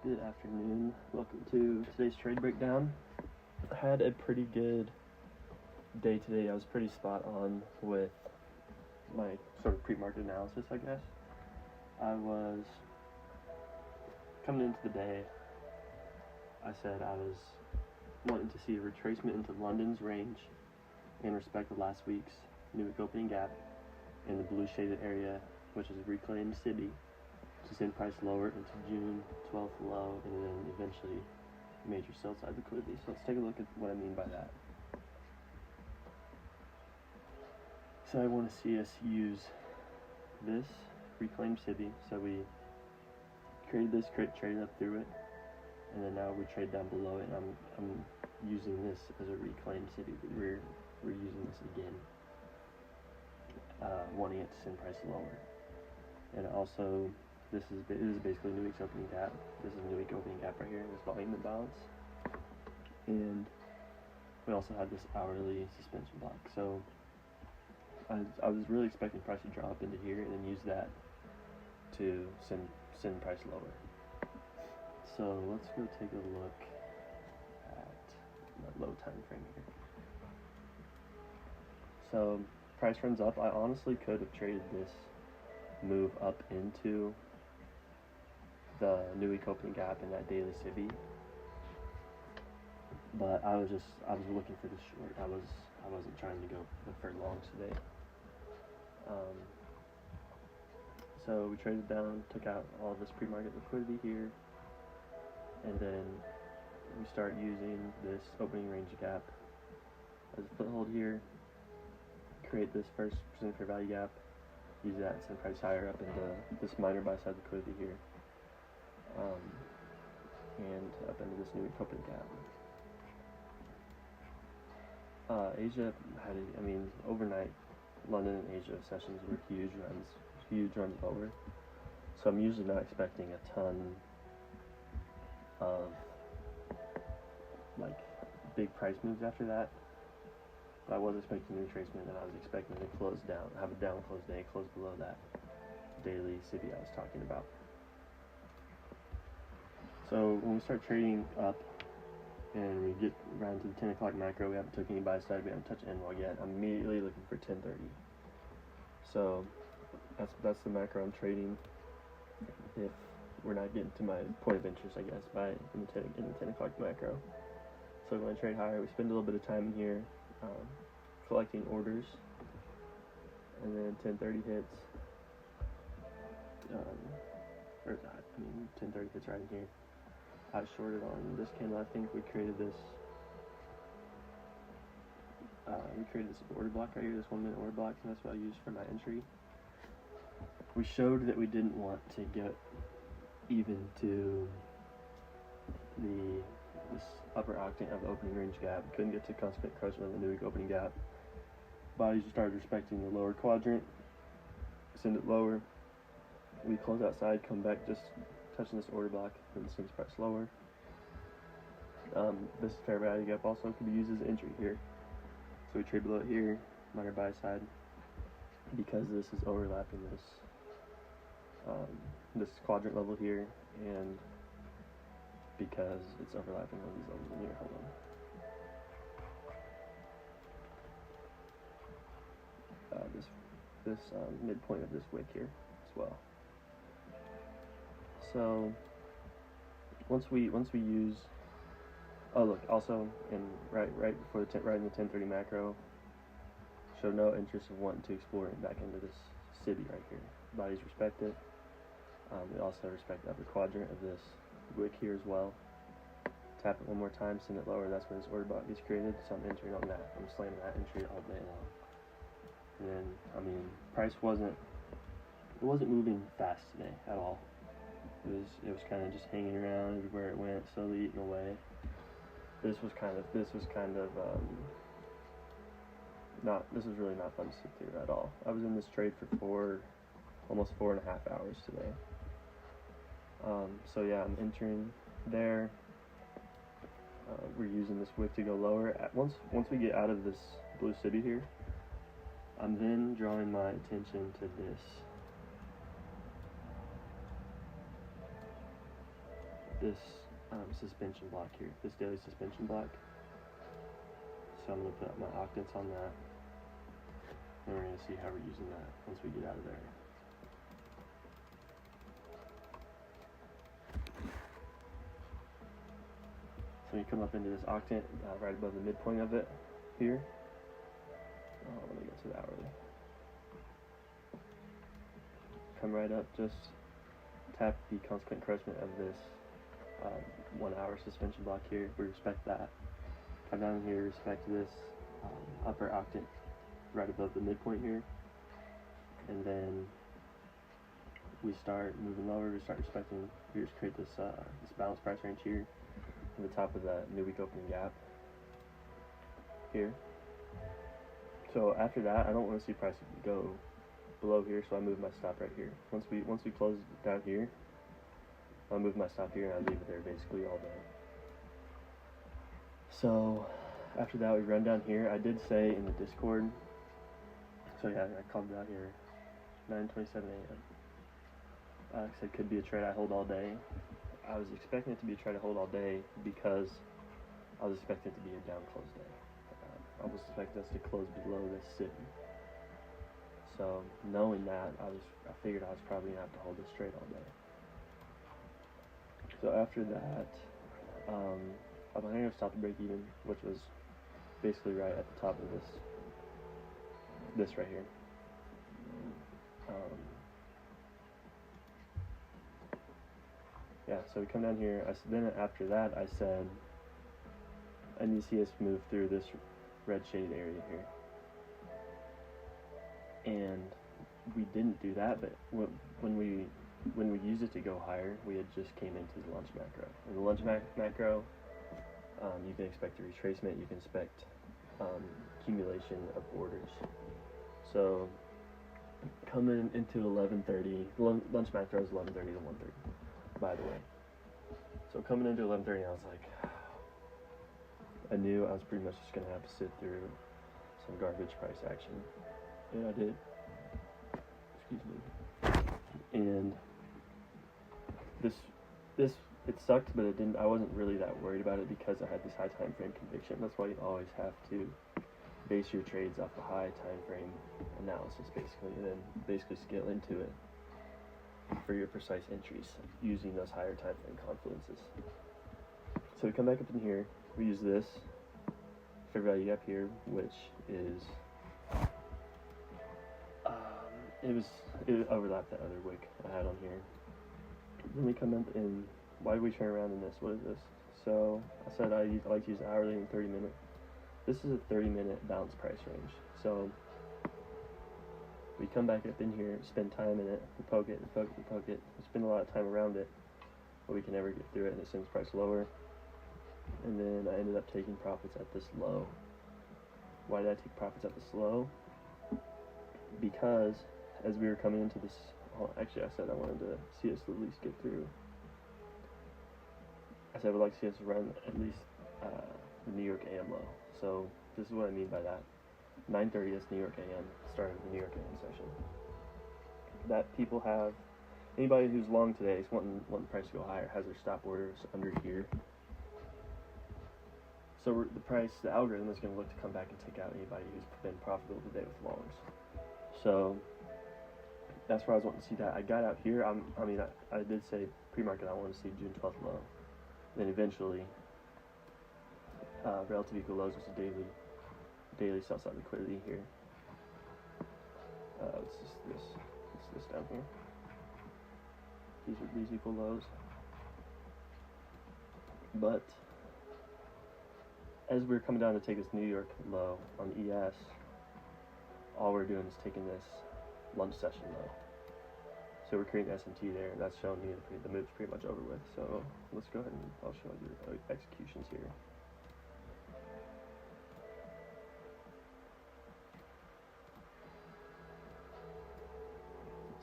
Good afternoon. Welcome to today's trade breakdown. I had a pretty good day today. I was pretty spot on with my sort of pre-market analysis, I guess. I was coming into the day, I said I was wanting to see a retracement into London's range in respect of last week's Newark opening gap in the blue shaded area, which is reclaimed SIBI, to send price lower into June 12th low and then eventually major sell side liquidity. So let's take a look at what I mean by that. So I want to see us use this reclaimed SIBI. So we created this, traded up through it, and then now we trade down below it. And I'm using this as a reclaimed SIBI. We're using this again, wanting it to send price lower. And also, this is basically New Week's opening gap. This is a New Week opening gap right here, this volume imbalance. And we also have this hourly suspension block. So I was really expecting price to drop into here and then use that to send price lower. So let's go take a look at the low time frame here. So price runs up. I honestly could have traded this move up into the New Week opening gap in that daily SIBI, but I was looking for the short. I wasn't trying to go for longs today. So we traded down, took out all this pre-market liquidity here, and then we start using this opening range gap as a foothold here, create this first percent fair value gap, use that and send price higher up into this minor buy side liquidity here, and up into this New Week opening gap. Asia had, overnight, London and Asia sessions were huge runs lower. So I'm usually not expecting a ton of big price moves after that. But I was expecting a retracement, and I was expecting to close down, have a down close day, close below that daily SIBI I was talking about. So when we start trading up and we get around to the 10 o'clock macro, we haven't took any buy side, we haven't touched NWAG yet. I'm immediately looking for 1030. So that's the macro I'm trading if we're not getting to my point of interest, I guess, in the 10 o'clock macro. So when I trade higher, we spend a little bit of time in here collecting orders, and then 1030 hits. 1030 hits right in here. I shorted on this candle. I think we created this. Order block right here, this 1 minute order block, and that's what I used for my entry. We showed that we didn't want to get even to this upper octane of the opening range gap. Couldn't get to consequent correction of the New Week opening gap. Bodies started respecting the lower quadrant, send it lower. We close outside, come back just touching this order block, and sends price lower. This fair value gap also could be used as an entry here. So we trade below it here, minor buy side, because this is overlapping this quadrant level here, and because it's overlapping all these levels in here. Hold on. This midpoint of this wick here as well. So once we use, oh look, also right before right in the 1030 macro, show no interest of wanting to explore it back into this SIBI right here. Bodies respect it. We also respect the upper quadrant of this wick here as well. Tap it one more time, send it lower. That's where this order block gets created. So I'm entering on that. I'm slamming that entry all day long. And then, price wasn't moving fast today at all. It was kind of just hanging around everywhere it went, slowly eating away. This was really not fun to sit through at all. I was in this trade for almost 4.5 hours today. So yeah, I'm entering there. We're using this wick to go lower. Once we get out of this blue SIBI here, I'm then drawing my attention to this this suspension block here, this daily suspension block. So I'm going to put my octants on that, and we're going to see how we're using that once we get out of there. So you come up into this octant right above the midpoint of it here. Oh, let me get to the hourly. Come right up, just tap the consequent encroachment of this 1 hour suspension block here. We respect that. Come down here, respect this upper octant right above the midpoint here. And then we start moving lower, we start respecting, we just create this balance price range here at the top of that new week opening gap here. So after that, I don't want to see price go below here, so I move my stop right here. Once we close down here, I'll move my stop here and I leave it there basically all day. So after that, we run down here. I did say in the Discord, so yeah, I called it out here, 9:27 a.m. I said could be a trade I hold all day. I was expecting it to be a trade I hold all day because I was expecting it to be a down close day. I was expecting us to close below this city. So knowing that, I figured I was probably gonna have to hold this trade all day. So after that, I'm going to stop the break even, which was basically right at the top of this right here. Yeah, so we come down here. Then after that, I said, and you see us move through this red shaded area here. And we didn't do that, but when we used it to go higher, we had just came into the lunch macro. In the lunch macro, you can expect a retracement, you can expect accumulation of orders. So coming into 11:30, lunch macro is 11:30 to 1:30, by the way. So coming into 11:30, I was like, I knew I was pretty much just gonna have to sit through some garbage price action, and I did. Excuse me. And this it sucked, but it didn't. I wasn't really that worried about it because I had this high time frame conviction. That's why you always have to base your trades off a high time frame analysis, basically, and then basically scale into it for your precise entries using those higher time frame confluences. So we come back up in here. We use this fair value gap here, which is it overlapped that other wick I had on here. Then we come up in, why do we turn around in this? What is this? So I said I like to use hourly and 30-minute. This is a 30-minute balance price range. So we come back up in here, spend time in it, we poke it, we poke it, we poke it. We spend a lot of time around it, but we can never get through it, and it sends price lower. And then I ended up taking profits at this low. Why did I take profits at this low? Because as we were coming into this, well, actually I said I wanted to see us at least get through. I said I would like to see us run at least the New York AM low. So this is what I mean by that. 9:30 is New York AM, start of the New York AM session. That people have, anybody who's long today is wanting the price to go higher, has their stop orders under here. So the algorithm is going to look to come back and take out anybody who's been profitable today with longs. So that's where I was wanting to see that. I got out here. I did say pre-market I wanted to see June 12th low. Then eventually, relative equal lows was a daily sell side liquidity here. It's just this down here. These are these equal lows. But as we're coming down to take this New York low on ES, all we're doing is taking this lunch session low. So we're creating SMT there. That's showing me the move's pretty much over with. So let's go ahead and I'll show you executions here.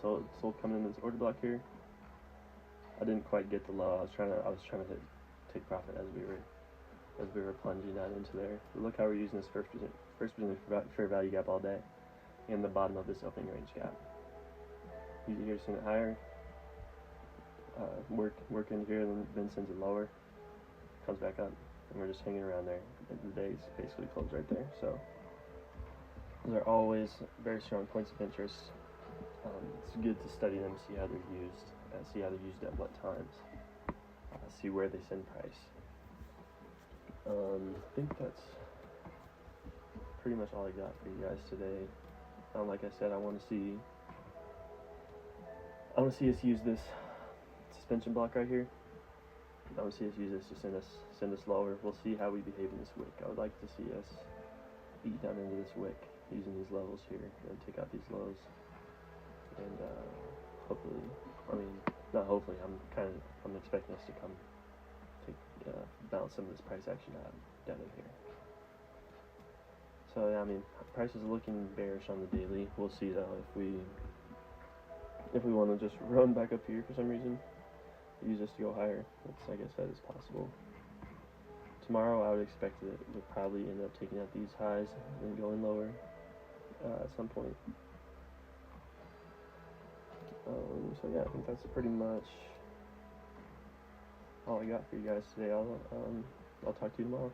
So it's sold coming in this order block here. I didn't quite get the low. I was trying to take profit as we were plunging that into there. But look how we're using this first position fair value gap all day, and the bottom of this opening range gap. Easy here to swing it higher. work in here, and then sends it lower, comes back up, and we're just hanging around there. And the day's basically closed right there. So those are always very strong points of interest. It's good to study them, see how they're used, see how they're used at what times, see where they send price. I think that's pretty much all I got for you guys today. Like I said, I want to see us use this suspension block right here. I want to see us use this to send us lower. We'll see how we behave in this wick. I would like to see us eat down into this wick using these levels here and take out these lows. And hopefully, I mean, not hopefully, I'm expecting us to come balance some of this price action out down in here. So yeah, I mean, price is looking bearish on the daily. We'll see though if we want to just run back up here for some reason, use this to go higher. I guess that is possible. Tomorrow I would expect that we'll probably end up taking out these highs and going lower at some point. So yeah, I think that's pretty much all I got for you guys today. I'll talk to you tomorrow.